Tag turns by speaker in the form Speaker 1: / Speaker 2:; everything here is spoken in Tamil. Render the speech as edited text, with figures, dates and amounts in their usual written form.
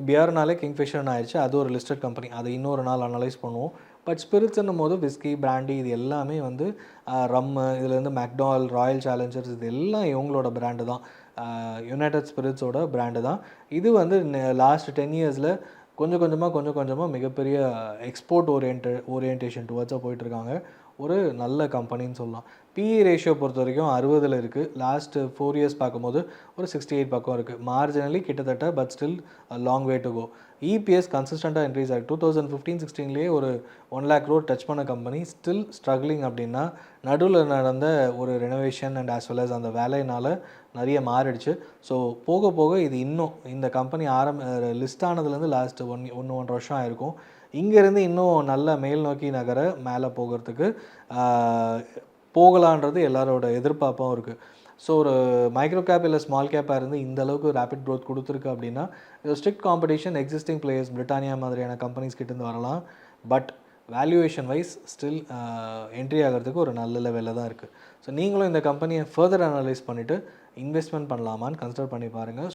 Speaker 1: பியர்னாலே கிங்ஃபிஷர்னு ஆயிடுச்சு. அது ஒரு லிஸ்டட் கம்பெனி. அதை இன்னொரு நாள் அனலைஸ் பண்ணுவோம். பட் ஸ்பிரிட்ஸ்ன்னும் போது விஸ்கி, பிராண்டி இது எல்லாமே வந்து ரம்மு, இதுலேருந்து மெக்டால், ராயல் சேலஞ்சர்ஸ் இது எல்லாம் இவங்களோட பிராண்டு தான். யுனைடெட் ஸ்பிரிட்ஸோட பிராண்டு தான். இது வந்து லாஸ்ட் 10 இயர்ஸில் கொஞ்சம் கொஞ்சமாக மிகப்பெரிய எக்ஸ்போர்ட் ஓரியன்டேஷன் டுவர்ட்ஸாக போயிட்டுருக்காங்க. ஒரு நல்ல கம்பெனின்னு சொல்லலாம். பிஇ ரேஷியோ பொறுத்த வரைக்கும் 60ல் இருக்குது. லாஸ்ட்டு 4 இயர்ஸ் பார்க்கும்போது ஒரு 68 பக்கம் இருக்குது. மார்ஜினலி கிட்டத்தட்ட but still long way to go. EPS கன்சிஸ்டண்ட்டாக இன்க்ரீஸ் ஆகிருக்கு. 2015-16லேயே ஒரு 1 lakh crore டச் பண்ண கம்பெனி ஸ்டில் ஸ்ட்ரகிளிங் அப்படின்னா நடுவில் நடந்த ஒரு renovation and as well as அந்த வேலையினால் நிறைய மாறிடுச்சு. ஸோ போக போக இது இன்னும் இந்த கம்பெனி லிஸ்ட் ஆனதுலேருந்து லாஸ்ட் 1.5 வருஷம் ஆயிருக்கும். இங்கேருந்து இன்னும் நல்ல மேல் நோக்கி நகர மேலே போகிறதுக்கு போகலான்றது எல்லாரோட எதிர்பார்ப்பும் இருக்குது. ஸோ ஒரு மைக்ரோ கேப் இல்லை ஸ்மால் கேப்பாக இருந்து இந்த அளவுக்கு ரேபிட் க்ரோத் கொடுத்துருக்கு அப்படின்னா இது strict competition existing players Britannia மாதிரியான கம்பெனிஸ் கிட்டேருந்து வரலாம். But valuation wise still entry ஆகிறதுக்கு ஒரு நல்ல லெவலில் தான் இருக்குது. ஸோ நீங்களும் இந்த கம்பெனியை ஃபர்தர் அனலைஸ் பண்ணிவிட்டு இன்வெஸ்ட்மெண்ட் பண்ணலாமான்னு கன்சிடர் பண்ணி பாருங்கள்.